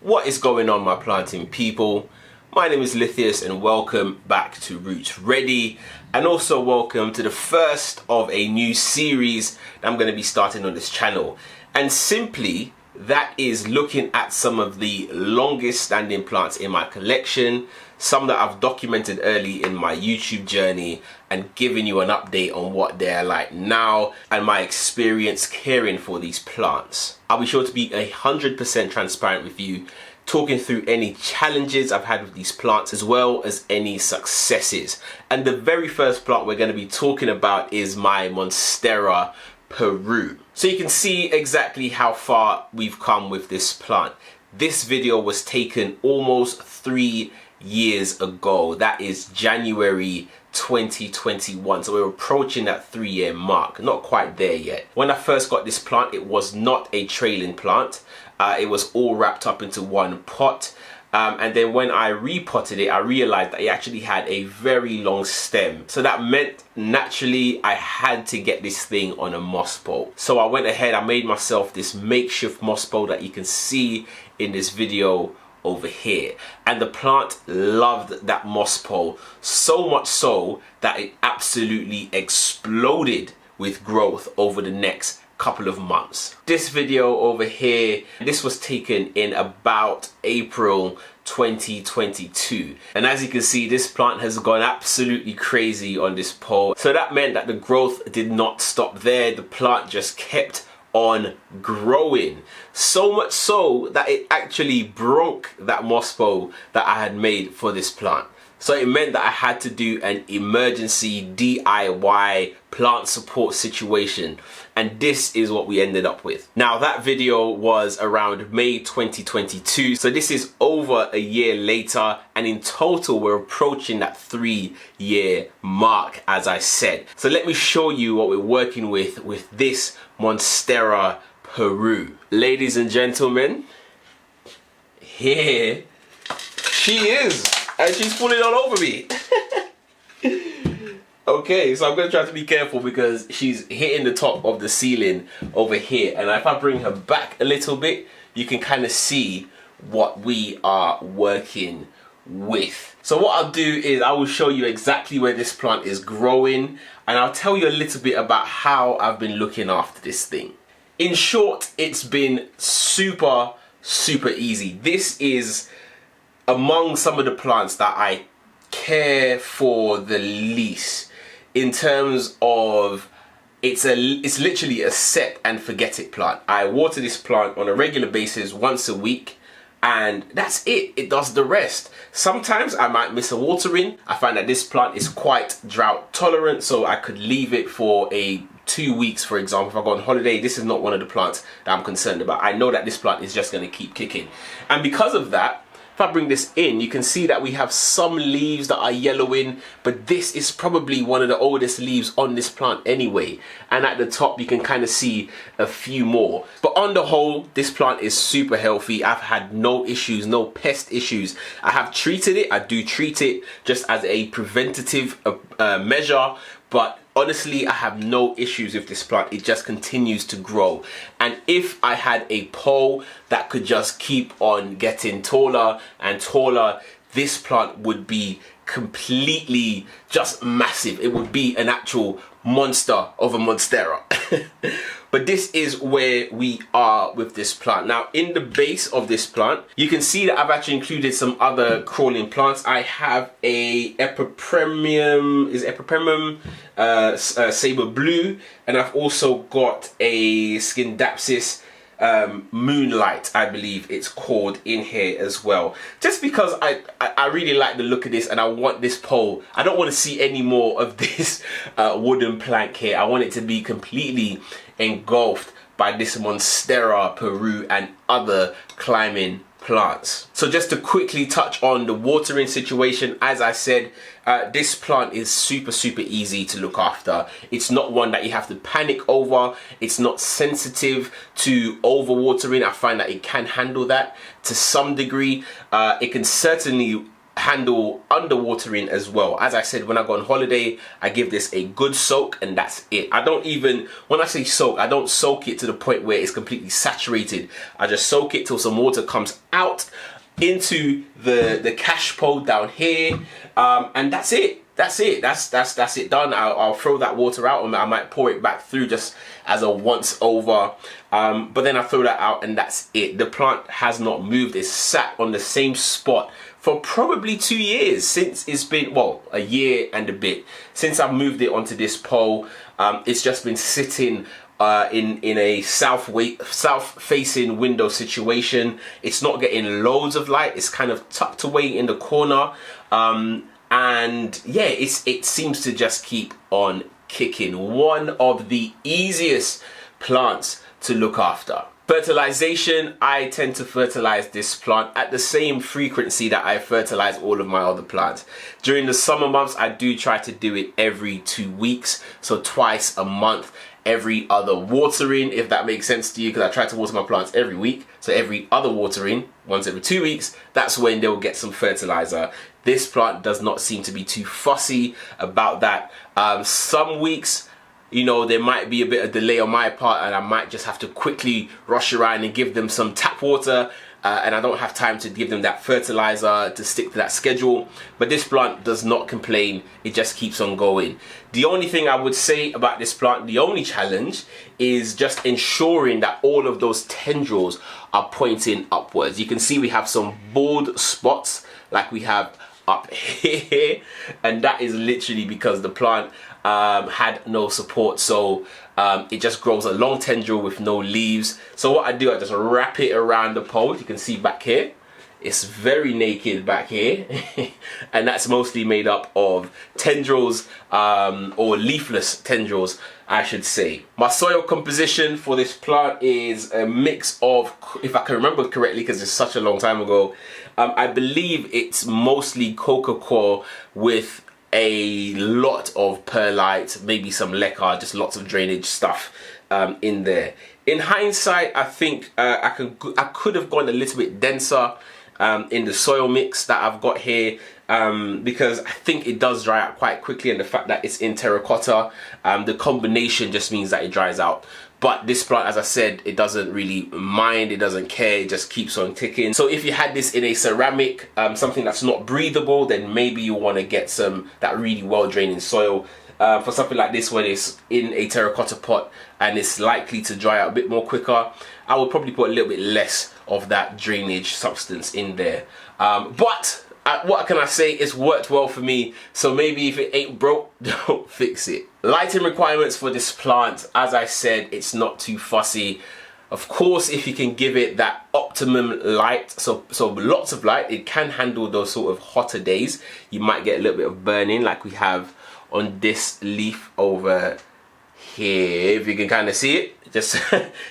What is going on, my planting people? My name is Lithius and welcome back to Roots Ready, and also welcome to the first of a new series that I'm going to be starting on this channel. And simply that is looking at some of the longest standing plants in my collection, some that I've documented early in my YouTube journey, and giving you an update on what they're like now and my experience caring for these plants. I'll be sure to be 100% transparent with you, talking through any challenges I've had with these plants as well as any successes. And the very first plant we're going to be talking about is my Monstera Peru. So you can see exactly how far we've come with this plant. This video was taken almost 3 years ago. That is January 2021, so we're approaching that 3-year mark. Not quite there yet. When I first got this plant, it was not a trailing plant. It was all wrapped up into one pot, and then when I repotted it, I realized that it actually had a very long stem, so that meant naturally I had to get this thing on a moss pole. So I went ahead, I made myself this makeshift moss pole that you can see in this video over here, and the plant loved that moss pole, so much so that it absolutely exploded with growth over the next couple of months. This video over here, this was taken in about April 2022, and as you can see, this plant has gone absolutely crazy on this pole. So that meant that the growth did not stop there. The plant just kept on growing, so much so that it actually broke that moss pole that I had made for this plant. So it meant that I had to do an emergency DIY plant support situation, and this is what we ended up with. Now that video was around May 2022, so this is over a year later, and in total we're approaching that 3-year mark, as I said. So let me show you what we're working with this Monstera Peru. Ladies and gentlemen, here she is, and she's falling all over me. Okay, so I'm going to try to be careful because she's hitting the top of the ceiling over here, and if I bring her back a little bit, you can kind of see what we are working with. So what I'll do is I will show you exactly where this plant is growing, and I'll tell you a little bit about how I've been looking after this thing. In short, it's been super easy. This is among some of the plants that I care for the least, in terms of it's literally a set and forget it plant. I water this plant on a regular basis once a week, and that's it. It does the rest. Sometimes I might miss a watering. I find that this plant is quite drought tolerant, so I could leave it for 2 weeks, for example. If I go on holiday, this is not one of the plants that I'm concerned about. I know that this plant is just going to keep kicking, and because of that, if I bring this in, you can see that we have some leaves that are yellowing, but this is probably one of the oldest leaves on this plant anyway. And at the top, you can kind of see a few more. But on the whole, this plant is super healthy. I've had no issues, no pest issues. I have treated it. I do treat it just as a preventative measure, but honestly, I have no issues with this plant. It just continues to grow. And if I had a pole that could just keep on getting taller and taller, this plant would be completely just massive. It would be an actual monster of a monstera. But this is where we are with this plant. Now, in the base of this plant, you can see that I've actually included some other crawling plants. I have a Epipremium, Saber Blue, and I've also got a Scindapsus Moonlight, I believe it's called, in here as well. Just because I really like the look of this, and I want this pole. I don't want to see any more of this wooden plank here. I want it to be completely engulfed by this Monstera Peru and other climbing plants. So just to quickly touch on the watering situation, as I said, this plant is super easy to look after. It's not one that you have to panic over. It's not sensitive to overwatering. I find that it can handle that to some degree. It can certainly handle underwatering as well. As I said, when I go on holiday, I give this a good soak, and that's it. I don't even, when I say soak, I don't soak it to the point where it's completely saturated. I just soak it till some water comes out into the cash pole down here, and that's it. That's it. That's it done. I'll throw that water out, and I might pour it back through just as a once over. But then I throw that out, and that's it. The plant has not moved. It's sat on the same spot for probably 2 years, since it's been, well, a year and a bit since I've moved it onto this pole. It's just been sitting in a south facing window situation. It's not getting loads of light. It's kind of tucked away in the corner. And yeah, it seems to just keep on kicking. One of the easiest plants to look after. Fertilization, I tend to fertilize this plant at the same frequency that I fertilize all of my other plants. During the summer months, I do try to do it every 2 weeks, so twice a month. Every other watering, if that makes sense to you, because I try to water my plants every week. So every other watering, once every 2 weeks, that's when they'll get some fertilizer. This plant does not seem to be too fussy about that. Some weeks, you know, there might be a bit of delay on my part, and I might just have to quickly rush around and give them some tap water, and I don't have time to give them that fertilizer to stick to that schedule. But this plant does not complain. It just keeps on going. The only thing I would say about this plant, the only challenge, is just ensuring that all of those tendrils are pointing upwards. You can see we have some bald spots like we have up here, and that is literally because the plant had no support, so it just grows a long tendril with no leaves. So what I do, I just wrap it around the pole. You can see back here, it's very naked back here, and that's mostly made up of tendrils, or leafless tendrils, I should say. My soil composition for this plant is a mix of, if I can remember correctly, because it's such a long time ago, I believe it's mostly coca coir with a lot of perlite, maybe some leca, just lots of drainage stuff in there. In hindsight, I think I could have gone a little bit denser in the soil mix that I've got here, because I think it does dry out quite quickly, and the fact that it's in terracotta, the combination just means that it dries out. But this plant, as I said, it doesn't really mind, it doesn't care, it just keeps on ticking. So if you had this in a ceramic, something that's not breathable, then maybe you want to get some that really well draining soil. For something like this, when it's in a terracotta pot and it's likely to dry out a bit more quicker, I would probably put a little bit less of that drainage substance in there. But what can I say, it's worked well for me, so maybe if it ain't broke, don't fix it. Lighting requirements for this plant, as I said, it's not too fussy. Of course, if you can give it that optimum light, so lots of light, it can handle those sort of hotter days. You might get a little bit of burning like we have on this leaf over here, if you can kind of see it. Just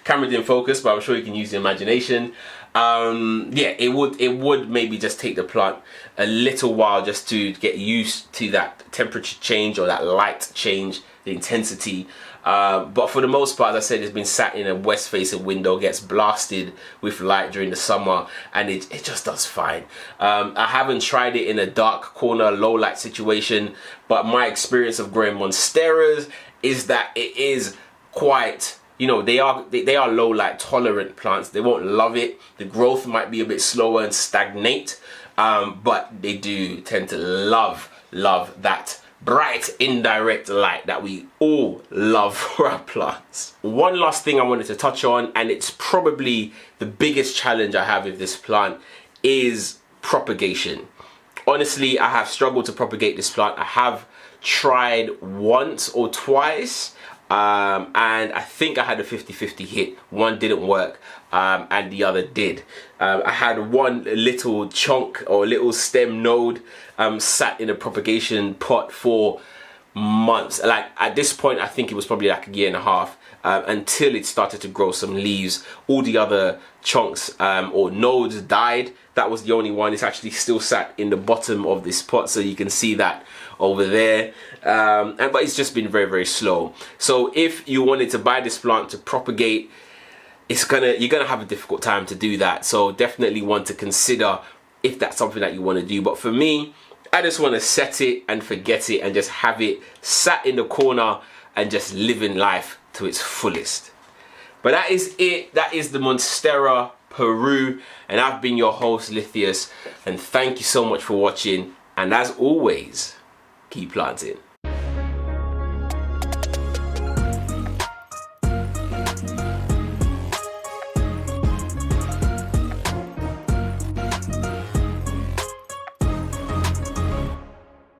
camera didn't focus, but I'm sure you can use your imagination. Yeah, it would maybe just take the plant a little while just to get used to that temperature change or that light change, the intensity. But for the most part, as I said, it's been sat in a west facing window, gets blasted with light during the summer, and it just does fine. I haven't tried it in a dark corner, low light situation, but my experience of growing monsteras is that it is quite, you know, they are low light tolerant plants. They won't love it. The growth might be a bit slower and stagnate, but they do tend to love that bright indirect light that we all love for our plants. One last thing I wanted to touch on, and it's probably the biggest challenge I have with this plant, is propagation. Honestly, I have struggled to propagate this plant. I have tried once or twice, and I think I had a 50-50 hit. One didn't work, and the other did. I had one little chunk or little stem node sat in a propagation pot for months. Like at this point, I think it was probably like a year and a half, until it started to grow some leaves. All the other chunks or nodes died. That was the only one. It's actually still sat in the bottom of this pot, so you can see that over there. But it's just been very, very slow. So if you wanted to buy this plant to propagate, you're gonna have a difficult time to do that. So definitely want to consider if that's something that you want to do. But for me, I just want to set it and forget it and just have it sat in the corner and just living life to its fullest. But that is it. That is the Monstera Peru, and I've been your host, Lithius, and thank you so much for watching, and as always, keep planting.